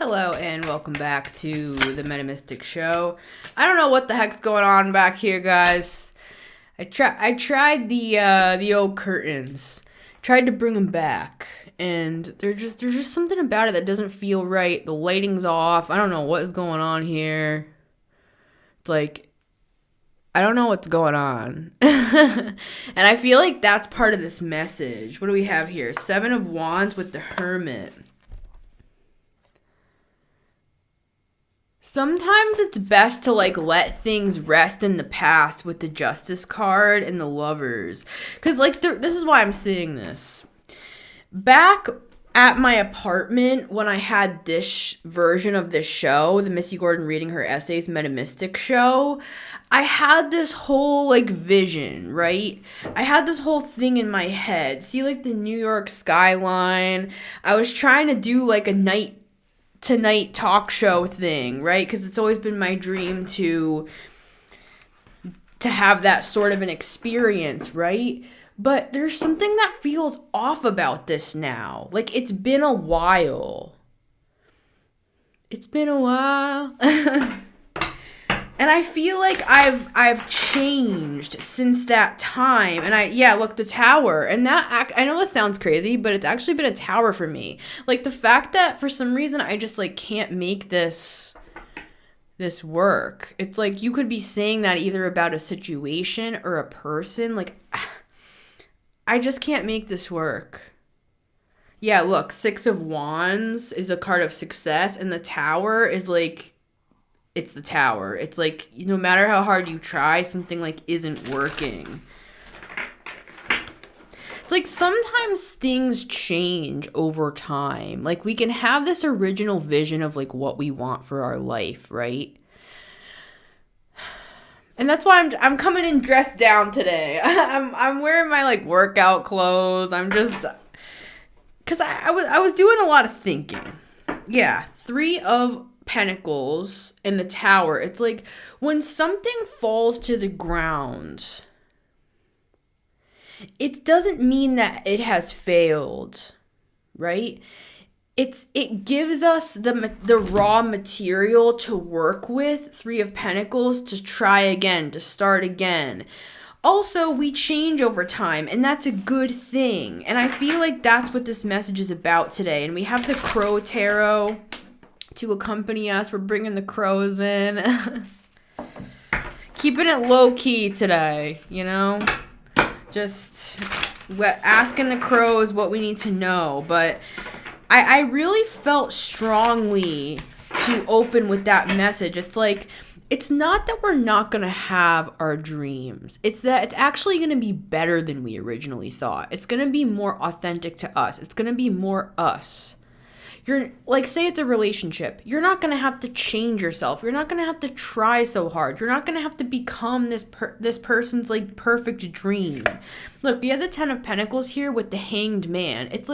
Hello and welcome back to the Metamystic Show. I don't know what the heck's going on back here, guys. I tried the old curtains, tried to bring them back, and there's just something about it that doesn't feel right. The lighting's off. I don't know what is going on here. It's like I don't know what's going on. And I feel like that's part of this message. What do we have here? Seven of Wands with the Hermit. Sometimes it's best to let things rest in the past with the Justice card and the Lovers. Because this is why I'm seeing this. Back at my apartment when I had this version of this show, the Missy Gordon reading her essays Metamystic show, I had this whole vision, right? I had this whole thing in my head. See the New York skyline. I was trying to do a night tonight talk show thing, right? Because it's always been my dream to have that sort of an experience, right? But there's something that feels off about this now. It's been a while. It's been a while. And I feel like I've changed since that time. And look, the tower. And I know this sounds crazy, but it's actually been a tower for me. The fact that for some reason I just can't make this work. It's you could be saying that either about a situation or a person. I just can't make this work. Yeah, look, Six of Wands is a card of success, and the tower is it's the tower. It's no matter how hard you try, something isn't working. It's sometimes things change over time. We can have this original vision of what we want for our life, right? And that's why I'm coming in dressed down today. I'm wearing my workout clothes. I'm just cuz I was doing a lot of thinking. Yeah, Three of Pentacles in the tower. It's when something falls to the ground, it doesn't mean that it has failed, right? It gives us the raw material to work with, Three of Pentacles, to try again, to start again. Also, we change over time, and that's a good thing. And I feel that's what this message is about today. And we have the Crow Tarot to accompany us. We're bringing the crows in. Keeping it low-key today, Just asking the crows what we need to know. But I really felt strongly to open with that message. It's not that we're not going to have our dreams. It's that it's actually going to be better than we originally thought. It's going to be more authentic to us. It's going to be more us. You're say it's a relationship. You're not going to have to change yourself. You're not going to have to try so hard. You're not going to have to become this person's perfect dream. Look, we have the Ten of Pentacles here with the Hanged Man. It's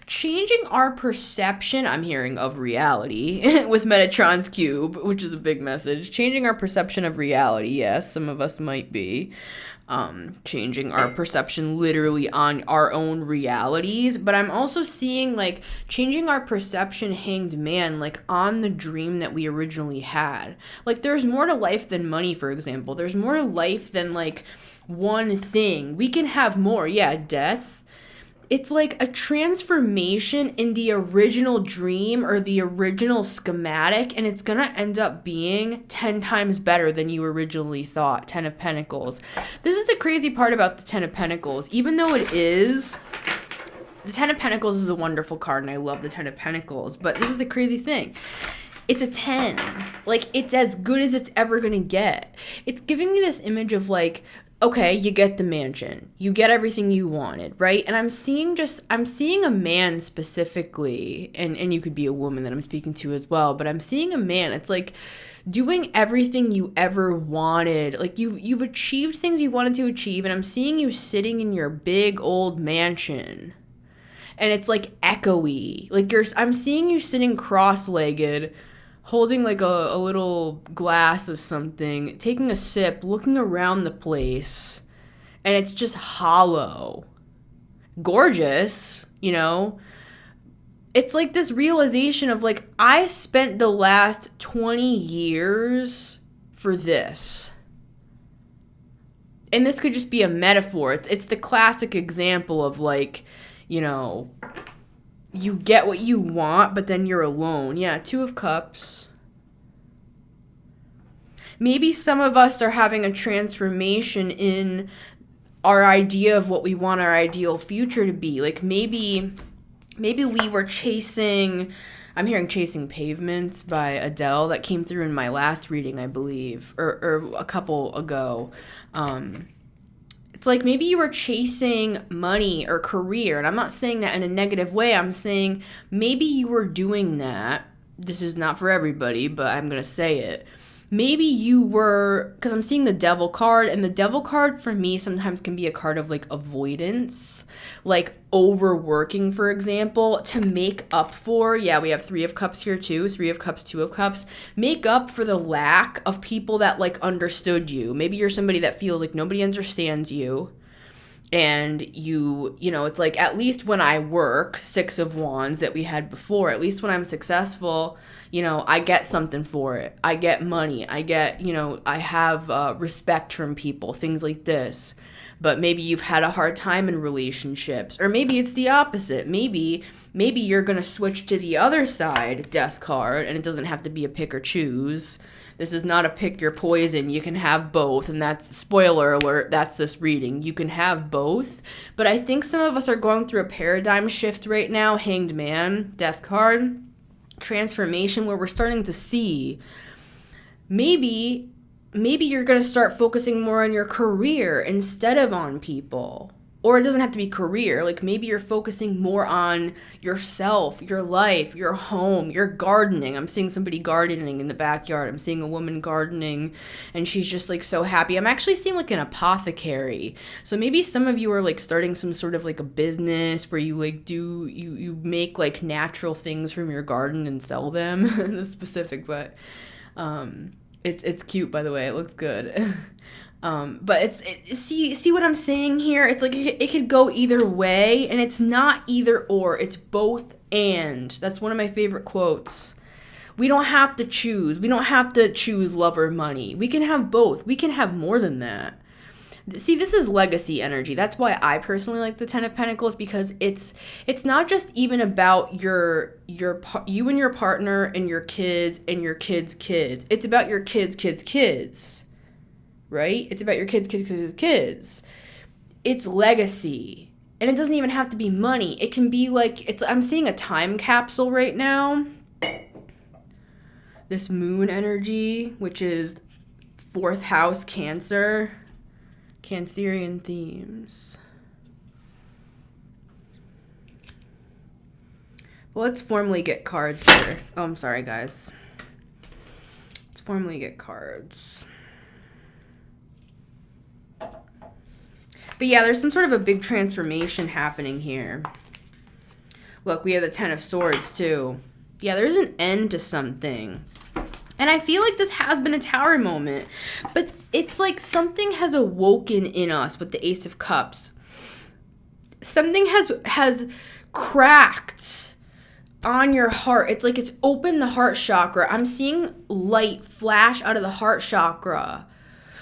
changing our perception, I'm hearing, of reality with Metatron's cube, which is a big message. Changing our perception of reality. Yes, some of us might be. Changing our perception literally on our own realities, but I'm also seeing changing our perception, Hanged Man, on the dream that we originally had. There's more to life than money, for example. There's more to life than one thing. We can have more. Yeah, death. It's a transformation in the original dream or the original schematic, and it's going to end up being 10 times better than you originally thought. Ten of Pentacles. This is the crazy part about the Ten of Pentacles. Even though the Ten of Pentacles is a wonderful card, and I love the Ten of Pentacles, but this is the crazy thing. It's a 10. It's as good as it's ever going to get. It's giving me this image of okay, you get the mansion. You get everything you wanted, right? And I'm seeing a man specifically, and you could be a woman that I'm speaking to as well, but I'm seeing a man. It's doing everything you ever wanted. You've achieved things you wanted to achieve, and I'm seeing you sitting in your big old mansion. And it's echoey. I'm seeing you sitting cross-legged, holding a little glass of something, taking a sip, looking around the place, and it's just hollow. Gorgeous, it's like this realization of like, I spent the last 20 years for this. And this could just be a metaphor. It's the classic example of like, you know, you get what you want, but then you're alone. Yeah, Two of Cups. Maybe some of us are having a transformation in our idea of what we want our ideal future to be. Like maybe we were chasing, I'm hearing Chasing Pavements by Adele that came through in my last reading, I believe, or a couple ago. It's like maybe you were chasing money or career, and I'm not saying that in a negative way. I'm saying maybe you were doing that. This is not for everybody, but I'm going to say it. Maybe you were, because I'm seeing the Devil card, and the Devil card for me sometimes can be a card of like avoidance, like overworking, for example, to make up for, yeah, we have Three of Cups here too, Three of Cups, Two of Cups, make up for the lack of people that like understood you. Maybe you're somebody that feels like nobody understands you. And you know, it's like, at least when I work, Six of Wands that we had before, at least when I'm successful, you know, I get something for it. I get money. I get, you know, I have respect from people, things like this. But maybe you've had a hard time in relationships. Or maybe it's the opposite. Maybe you're going to switch to the other side, Death card, and it doesn't have to be a pick or choose. This is not a pick your poison. You can have both, and that's, spoiler alert, that's this reading. You can have both, but I think some of us are going through a paradigm shift right now. Hanged Man, Death card, transformation, where we're starting to see maybe you're going to start focusing more on your career instead of on people. Or it doesn't have to be career. Like maybe you're focusing more on yourself, your life, your home, your gardening. I'm seeing somebody gardening in the backyard. I'm seeing a woman gardening and she's just like so happy. I'm actually seeing like an apothecary. So maybe some of you are like starting some sort of like a business where you like you make like natural things from your garden and sell them. That's specific, but it's cute, by the way. It looks good. But see what I'm saying here? It's like it could go either way, and it's not either or, it's both and. That's one of my favorite quotes. We don't have to choose. We don't have to choose love or money. We can have both. We can have more than that. See, this is legacy energy. That's why I personally like the Ten of Pentacles, because it's not just even about you and your partner and your kids and your kids' kids. It's about your kids'. Right? It's about your kids. It's legacy. And it doesn't even have to be money. It can be like, I'm seeing a time capsule right now. This moon energy, which is 4th house Cancer. Cancerian themes. Well, let's formally get cards here. Oh, I'm sorry, guys. Let's formally get cards. But yeah, there's some sort of a big transformation happening here. Look, we have the Ten of Swords too. Yeah, there's an end to something. And I feel like this has been a Tower moment. But it's like something has awoken in us with the Ace of Cups. Something has cracked on your heart. It's like it's opened the heart chakra. I'm seeing light flash out of the heart chakra.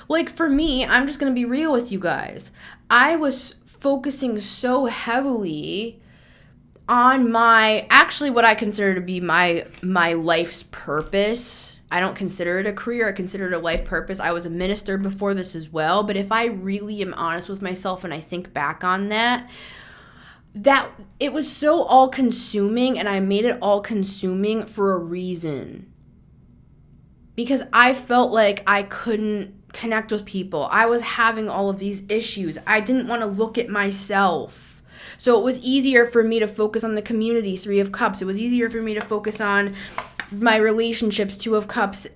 Like for me, I'm just going to be real with you guys. I was focusing so heavily on actually what I consider to be my life's purpose. I don't consider it a career. I consider it a life purpose. I was a minister before this as well. But if I really am honest with myself and I think back on that it was so all-consuming, and I made it all-consuming for a reason. Because I felt like I couldn't connect with people. I was having all of these issues. I didn't want to look at myself. So it was easier for me to focus on the community, Three of Cups. It was easier for me to focus on my relationships, Two of Cups,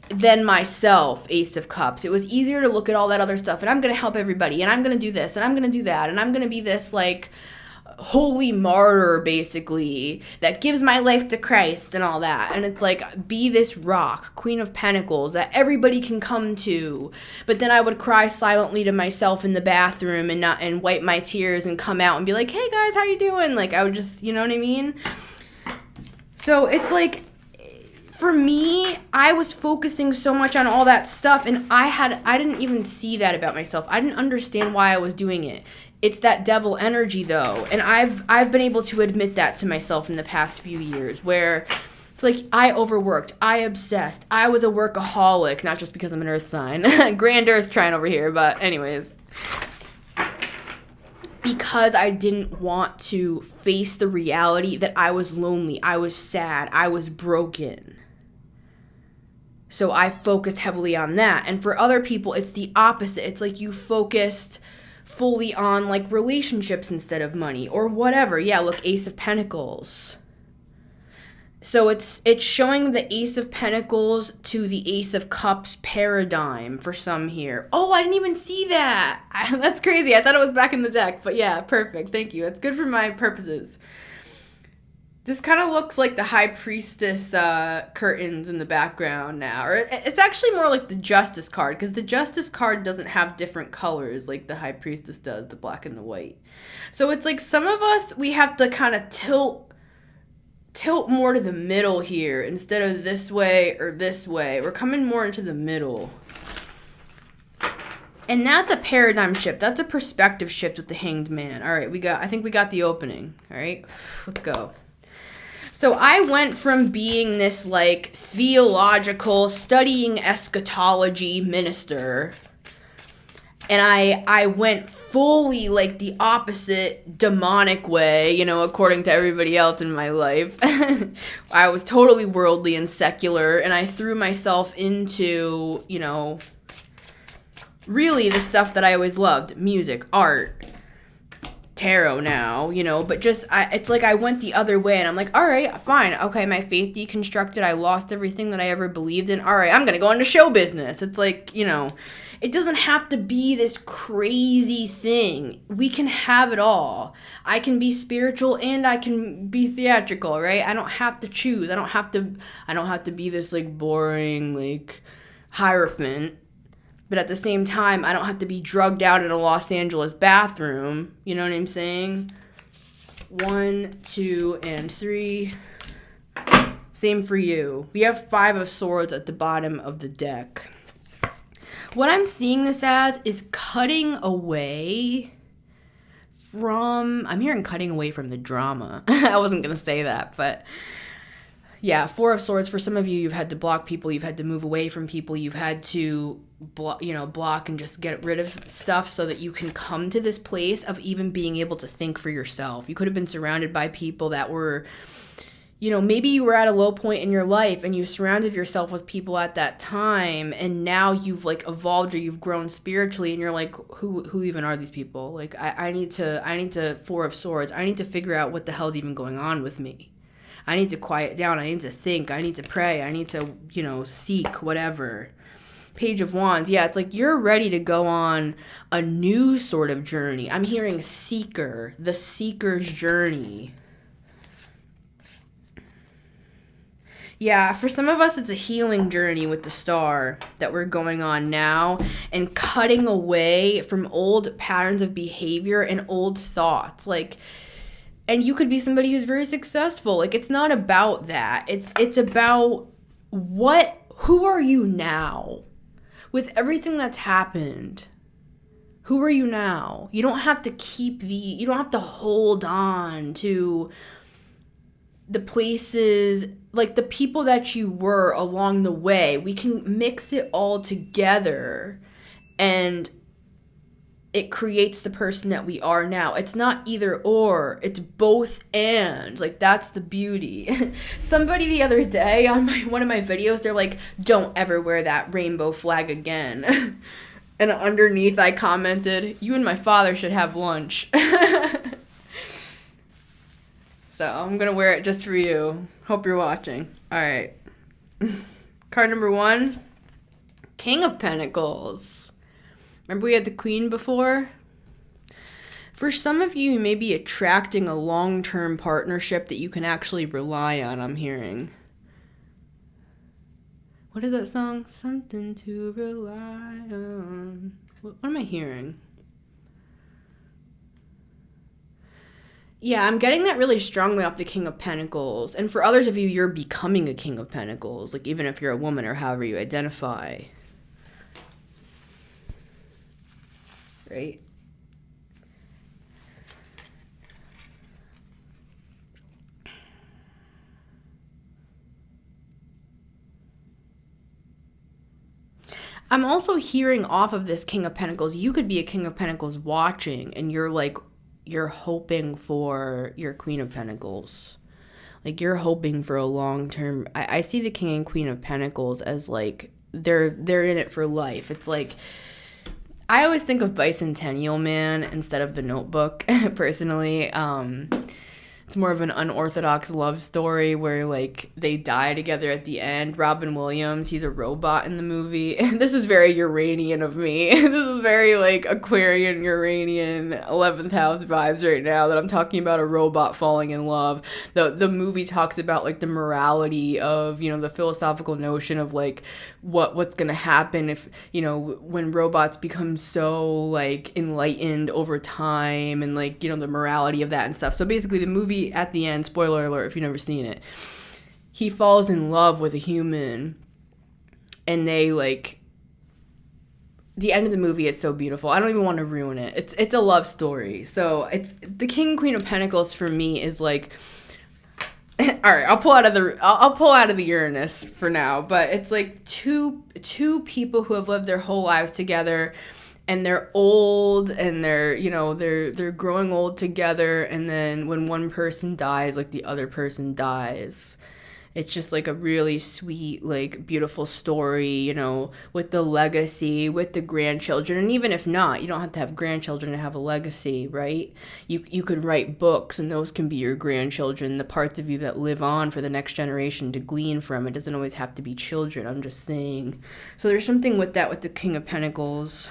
than myself, Ace of Cups. It was easier to look at all that other stuff, and I'm going to help everybody, and I'm going to do this, and I'm going to do that, and I'm going to be this, like, holy martyr, basically, that gives my life to Christ and all that. And it's like, be this rock, Queen of Pentacles, that everybody can come to. But then I would cry silently to myself in the bathroom and wipe my tears and come out and be like, hey guys, how you doing? Like, I would just, you know what I mean? So it's like, for me, I was focusing so much on all that stuff, and I didn't even see that about myself. I didn't understand why I was doing it. It's that devil energy, though, and I've been able to admit that to myself in the past few years, where it's like I overworked, I obsessed, I was a workaholic, not just because I'm an earth sign. Grand earth trine over here, but anyways. Because I didn't want to face the reality that I was lonely, I was sad, I was broken. So I focused heavily on that. And for other people, it's the opposite. It's like you focused fully on like relationships instead of money or whatever. Yeah, look, Ace of Pentacles. So it's showing the Ace of Pentacles to the Ace of Cups paradigm for some here. Oh, I didn't even see that. That's crazy. I thought it was back in the deck, but yeah, perfect. Thank you. That's good for my purposes. This kind of looks like the High Priestess curtains in the background now. Or it's actually more like the Justice card, because the Justice card doesn't have different colors like the High Priestess does, the black and the white. So it's like some of us, we have to kind of tilt more to the middle here instead of this way or this way. We're coming more into the middle. And that's a paradigm shift. That's a perspective shift with the Hanged Man. All right, I think we got the opening. All right, let's go. So I went from being this like theological, studying eschatology minister, and I went fully like the opposite demonic way, you know, according to everybody else in my life. I was totally worldly and secular, and I threw myself into, you know, really the stuff that I always loved: music, art, tarot now, you know, but just, it's like I went the other way, and I'm like, all right, fine, okay, my faith deconstructed, I lost everything that I ever believed in, all right, I'm gonna go into show business. It's like, you know, it doesn't have to be this crazy thing. We can have it all. I can be spiritual and I can be theatrical, right? I don't have to choose. I don't have to be this like boring like hierophant. But at the same time, I don't have to be drugged out in a Los Angeles bathroom. You know what I'm saying? 1, 2, and 3. Same for you. We have 5 of Swords at the bottom of the deck. What I'm seeing this as is cutting away from... I'm hearing cutting away from the drama. I wasn't going to say that, but... Yeah, 4 of Swords. For some of you, you've had to block people. You've had to move away from people. You've had to, block and just get rid of stuff so that you can come to this place of even being able to think for yourself. You could have been surrounded by people that were, maybe you were at a low point in your life and you surrounded yourself with people at that time, and now you've like evolved or you've grown spiritually, and you're like, who even are these people? Like, I need to 4 of Swords. I need to figure out what the hell's even going on with me. I need to quiet down. I need to think. I need to pray. I need to, seek whatever. Page of Wands. Yeah, it's like you're ready to go on a new sort of journey. I'm hearing seeker, the seeker's journey. Yeah, for some of us, it's a healing journey with the Star that we're going on now, and cutting away from old patterns of behavior and old thoughts. And you could be somebody who's very successful. Like, it's not about that. It's about who are you now? With everything that's happened, who are you now? You don't have to you don't have to hold on to the places, like the people that you were along the way. We can mix it all together, and it creates the person that we are now. It's not either or, it's both and. Like, that's the beauty. Somebody the other day on one of my videos, they're like, don't ever wear that rainbow flag again. And underneath I commented, you and my father should have lunch. So I'm gonna wear it just for you. Hope you're watching. All right. Card number 1, King of Pentacles. Remember we had the Queen before? For some of you, you may be attracting a long-term partnership that you can actually rely on, I'm hearing. What is that song? Something to rely on. What am I hearing? Yeah, I'm getting that really strongly off the King of Pentacles. And for others of you, you're becoming a King of Pentacles, like even if you're a woman or however you identify. Right? I'm also hearing off of this King of Pentacles, you could be a King of Pentacles watching, and you're hoping for your Queen of Pentacles. Like, you're hoping for a long-term... I see the King and Queen of Pentacles as, like, they're in it for life. It's like... I always think of Bicentennial Man instead of The Notebook, personally. It's more of an unorthodox love story where, like, they die together at the end. Robin Williams, he's a robot in the movie. This is very Uranian of me. This is very, like, Aquarian, Uranian, 11th house vibes right now that I'm talking about a robot falling in love. The movie talks about, like, the morality of, you know, the philosophical notion of, like, what's going to happen if, you know, when robots become so, like, enlightened over time and, like, you know, the morality of that and stuff. So basically the movie at the end, spoiler alert if you've never seen it, he falls in love with a human, and they, like, the end of the movie, it's so beautiful. I don't even want to ruin it. It's a love story. So it's the King and Queen of Pentacles for me is like, all right, I'll pull out of the Uranus for now, but it's like two people who have lived their whole lives together, and they're old, and they're growing old together, and then when one person dies, like, the other person dies. It's just like a really sweet, like, beautiful story, you know, with the legacy, with the grandchildren. And even if not, you don't have to have grandchildren to have a legacy, right? You could write books, and those can be your grandchildren, the parts of you that live on for the next generation to glean from. It doesn't always have to be children, I'm just saying. So there's something with that with the King of Pentacles.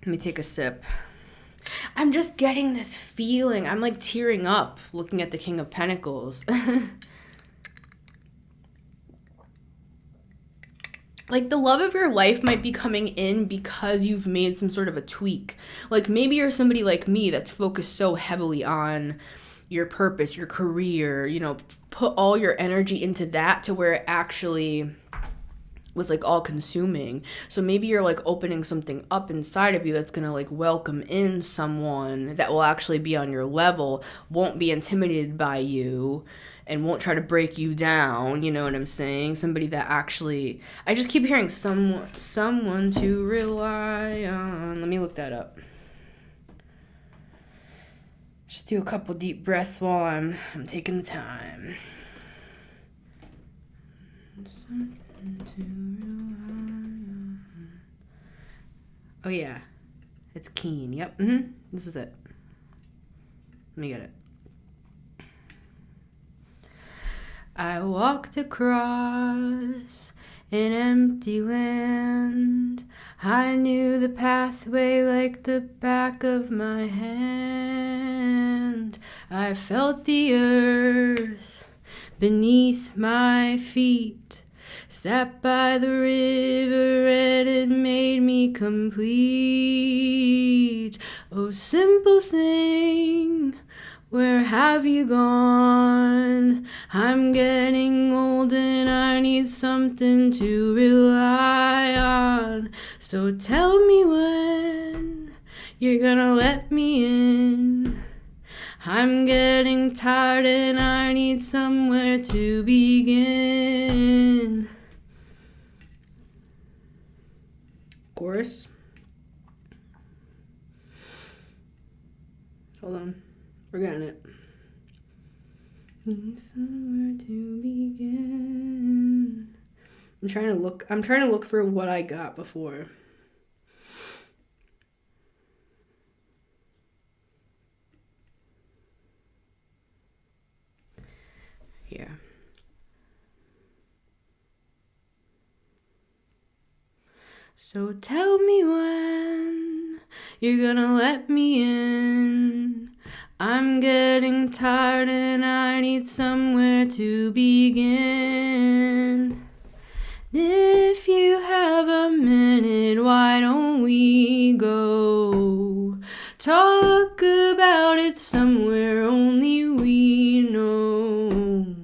Let me take a sip. I'm just getting this feeling. I'm, like, tearing up looking at the King of Pentacles. Like, the love of your life might be coming in because you've made some sort of a tweak. Like, maybe you're somebody like me that's focused so heavily on your purpose, your career, you know, put all your energy into that to where it actually was, like, all consuming. So maybe you're, like, opening something up inside of you that's gonna, like, welcome in someone that will actually be on your level, won't be intimidated by you, and won't try to break you down. You know what I'm saying? Somebody that actually, I just keep hearing someone to rely on. Let me look that up. Just do a couple deep breaths while I'm taking the time. Oh yeah, it's Keen. Yep. This is it. Let me get it. I walked across an empty land. I knew the pathway like the back of my hand. I felt the earth beneath my feet. Sat by the river and it made me complete. Oh, simple thing, where have you gone? I'm getting old and I need something to rely on. So tell me when you're gonna let me in. I'm getting tired and I need somewhere to begin. Chorus. Hold on. We're getting it. Need somewhere to begin. I'm trying to look for what I got before. Here. So tell me when you're gonna let me in. I'm getting tired and I need somewhere to begin. If you have a minute, why don't we go Talk about it somewhere only we know.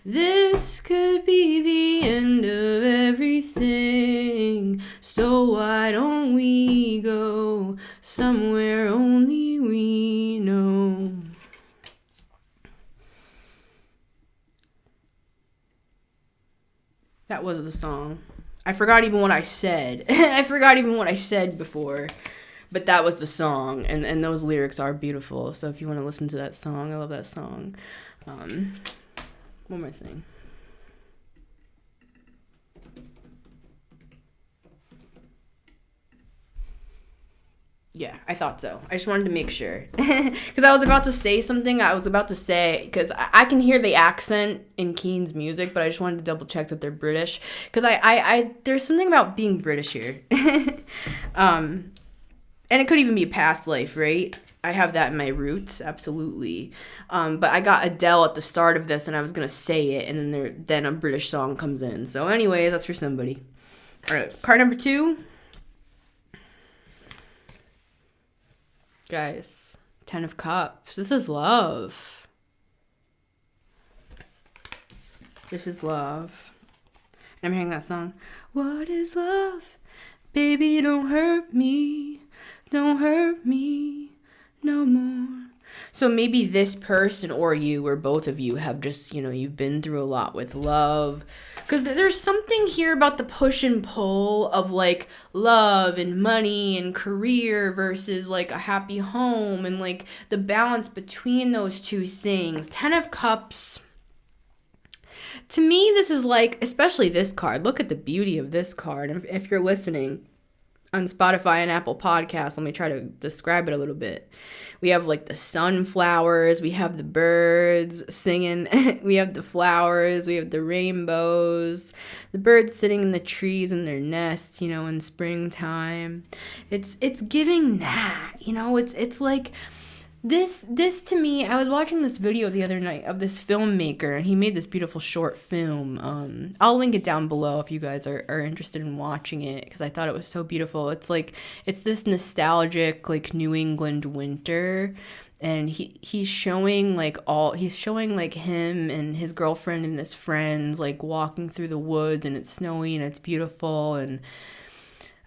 This could be the end of everything. So why don't we go somewhere only we know? That was the song. I forgot even what I said. I forgot even what I said before. But that was the song. And those lyrics are beautiful. So if you want to listen to that song, I love that song. One more thing. Yeah, I thought so. I just wanted to make sure. Because I was about to say something because I can hear the accent in Keen's music, but I just wanted to double check that they're British. Because I there's something about being British here. And it could even be past life, right? I have that in my roots, absolutely. But I got Adele at the start of this, and I was going to say it, and then a British song comes in. So anyways, that's for somebody. All right, card number 2. Guys, 10 of Cups. This is love. This is love. And I'm hearing that song. What is love? Baby, don't hurt me. Don't hurt me no more. So maybe this person or you or both of you have just, you've been through a lot with love. Because there's something here about the push and pull of like love and money and career versus like a happy home and like the balance between those two things. 10 of Cups. To me, this is like, especially this card. Look at the beauty of this card. And if you're listening on Spotify and Apple Podcasts, let me try to describe it a little bit. We have like the sunflowers, we have the birds singing, we have the flowers, we have the rainbows, the birds sitting in the trees in their nests, in springtime. It's giving that, it's like this to me. I was watching this video the other night of this filmmaker, and he made this beautiful short film. I'll link it down below if you guys are interested in watching it, because I thought it was so beautiful. It's this nostalgic like New England winter, and he's showing like him and his girlfriend and his friends like walking through the woods, and it's snowy and it's beautiful, and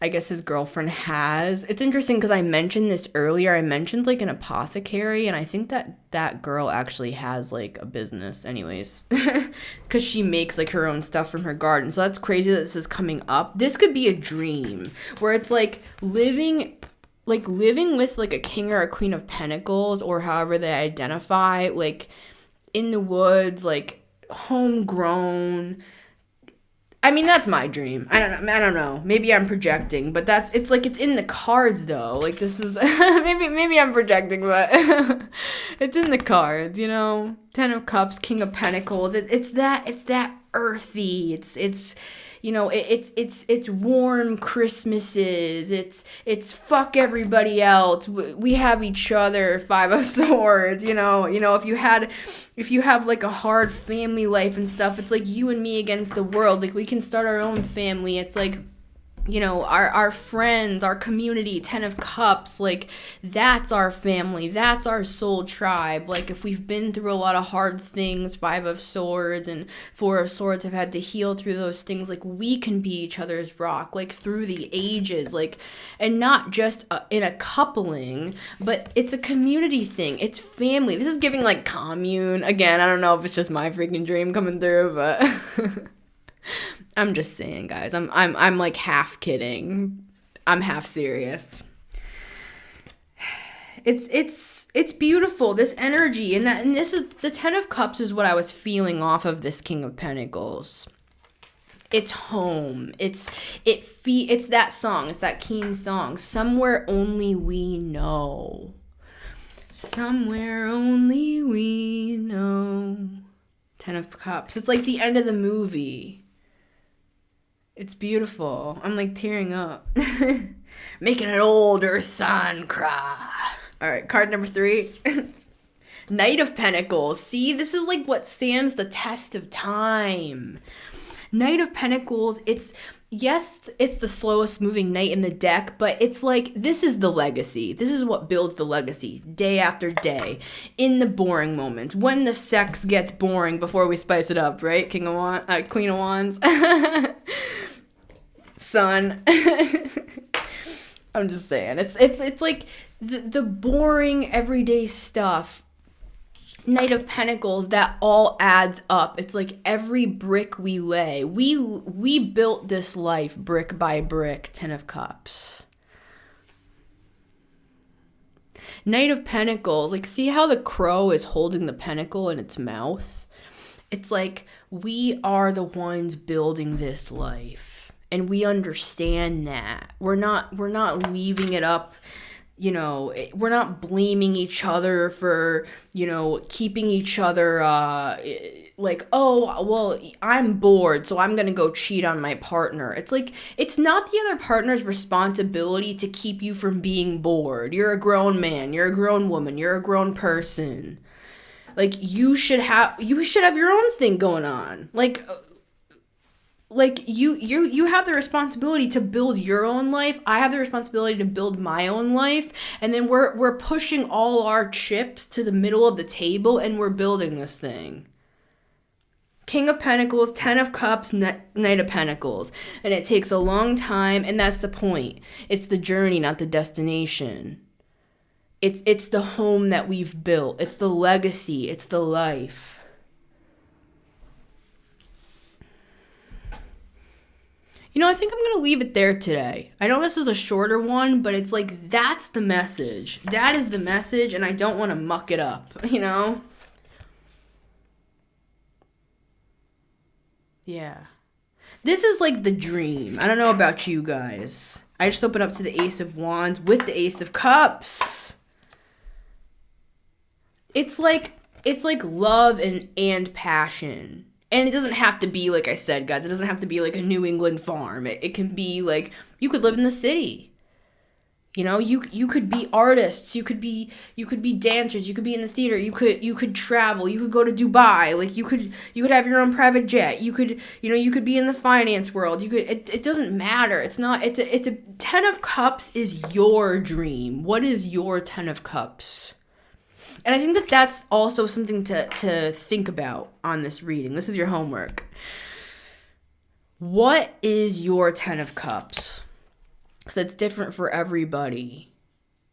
I guess his girlfriend has. It's interesting because I mentioned this earlier. I mentioned like an apothecary, and I think that girl actually has like a business anyways, because she makes like her own stuff from her garden. So that's crazy that this is coming up. This could be a dream where it's like living with like a king or a queen of pentacles, or however they identify, like in the woods, like homegrown. I mean, that's my dream. I don't know. Maybe I'm projecting, but it's in the cards though. Like this is maybe I'm projecting, but it's in the cards, 10 of Cups, King of Pentacles. It's that earthy. It's warm Christmases. It's fuck everybody else. We have each other. 5 of Swords. If you have like a hard family life and stuff, it's like you and me against the world. Like we can start our own family. It's like, our friends, our community. 10 of Cups, like that's our family, that's our soul tribe. Like if we've been through a lot of hard things, 5 of Swords and 4 of Swords have had to heal through those things. Like we can be each other's rock, like through the ages, like, and not just in a coupling, but it's a community thing. It's family. This is giving like commune again. I don't know if it's just my freaking dream coming through, but I'm just saying, guys. I'm like half kidding. I'm half serious. It's beautiful, this energy, and this is the 10 of Cups is what I was feeling off of this King of Pentacles. It's home. It's that song. It's that Keen song. Somewhere only we know. Somewhere only we know. 10 of Cups. It's like the end of the movie. It's beautiful. I'm like tearing up. Making an older son cry. All right, card number 3. Knight of Pentacles. See, this is like what stands the test of time. Knight of Pentacles, yes, it's the slowest moving knight in the deck, but it's like, this is the legacy. This is what builds the legacy day after day, in the boring moments, when the sex gets boring before we spice it up, right? Queen of Wands. Son. I'm just saying. It's like the boring everyday stuff. Knight of Pentacles, that all adds up. It's like every brick we lay. We built this life brick by brick. 10 of Cups. Knight of Pentacles, like, see how the crow is holding the pentacle in its mouth? It's like we are the ones building this life, and we understand that. We're not leaving it up. We're not blaming each other for, keeping each other, like, oh, well, I'm bored, so I'm going to go cheat on my partner. It's like, it's not the other partner's responsibility to keep you from being bored. You're a grown man, you're a grown woman, you're a grown person. Like, you should have your own thing going on. Like you have the responsibility to build your own life. I have the responsibility to build my own life, and then we're pushing all our chips to the middle of the table, and we're building this thing. King of Pentacles, 10 of Cups, Knight of Pentacles. And it takes a long time, and that's the point. It's the journey, not the destination. It's the home that we've built. It's the legacy. It's the life. I think I'm going to leave it there today. I know this is a shorter one, but it's like, that's the message. That is the message, and I don't want to muck it up, Yeah. This is like the dream. I don't know about you guys. I just open up to the Ace of Wands with the Ace of Cups. It's like love and passion. And it doesn't have to be, like I said, guys, it doesn't have to be like a New England farm. It can be like, you could live in the city. You could be artists, you could be dancers, you could be in the theater, you could travel, you could go to Dubai, like you could have your own private jet, you could be in the finance world, it doesn't matter. It's a 10 of Cups is your dream. What is your 10 of Cups? And I think that that's also something to think about on this reading. This is your homework. What is your 10 of Cups? Because it's different for everybody.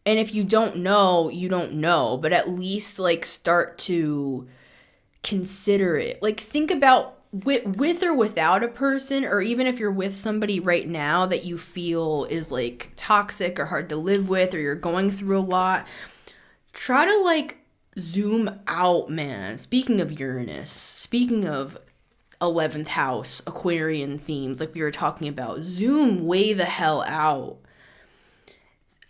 And if you don't know, you don't know. But at least, like, start to consider it. Like, think about with or without a person, or even if you're with somebody right now that you feel is, like, toxic or hard to live with, or you're going through a lot. Try to, like, zoom out, man. Speaking of Uranus, speaking of 11th house, Aquarian themes, like we were talking about, zoom way the hell out.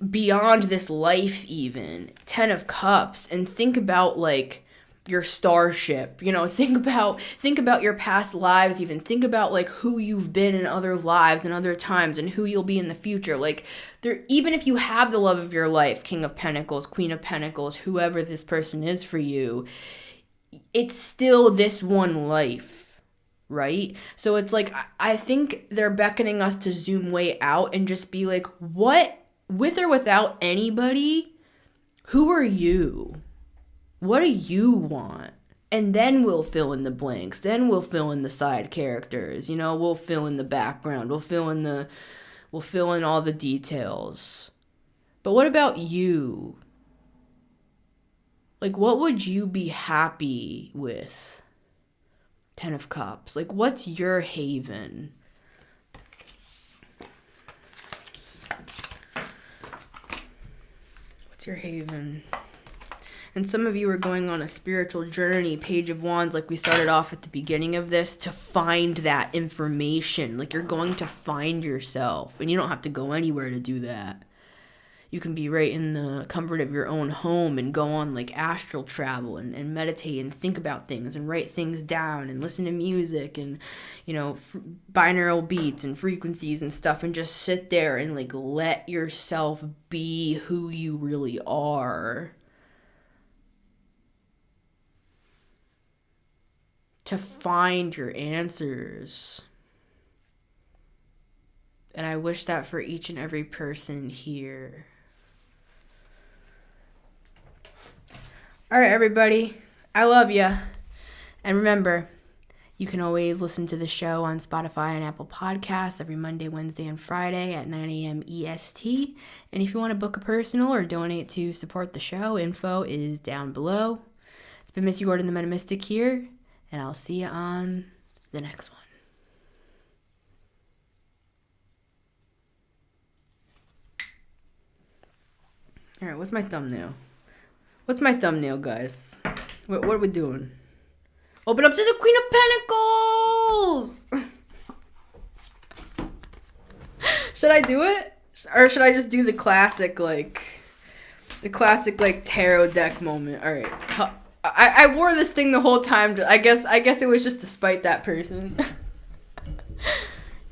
Beyond this life even. 10 of Cups. And think about, like, your starship. Think about your past lives even. Think about, like, who you've been in other lives and other times, and who you'll be in the future. Like, even if you have the love of your life, King of Pentacles, Queen of Pentacles, whoever this person is for you, it's still this one life, right? So it's like, I think they're beckoning us to zoom way out and just be like, what, with or without anybody, who are you? What do you want? And then we'll fill in the blanks. Then we'll fill in the side characters. We'll fill in the background. We'll fill in all the details. But what about you? Like, what would you be happy with? 10 of Cups. Like, what's your haven? What's your haven? And some of you are going on a spiritual journey, Page of Wands, like we started off at the beginning of this, to find that information. Like, you're going to find yourself, and you don't have to go anywhere to do that. You can be right in the comfort of your own home and go on, like, astral travel and meditate and think about things and write things down and listen to music and, binaural beats and frequencies and stuff, and just sit there and, like, let yourself be who you really are. To find your answers. And I wish that for each and every person here. All right, everybody. I love you. And remember, you can always listen to the show on Spotify and Apple Podcasts every Monday, Wednesday, and Friday at 9 a.m. EST. And if you want to book a personal or donate to support the show, info is down below. It's been Missy Gordon, the Metamystic here, and I'll see you on the next one. All right, what's my thumbnail? What's my thumbnail, guys? What are we doing? Open up to the Queen of Pentacles! Should I do it? Or should I just do the classic tarot deck moment? All right. I wore this thing the whole time. I guess it was just to spite that person.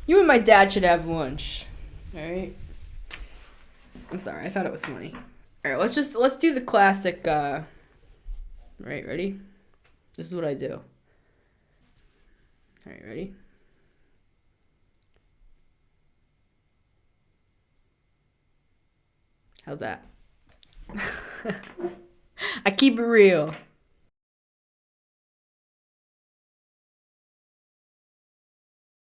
You and my dad should have lunch. All right. I'm sorry. I thought it was funny. All right. Let's do the classic. Right. Ready? This is what I do. All right. Ready? How's that? I keep it real.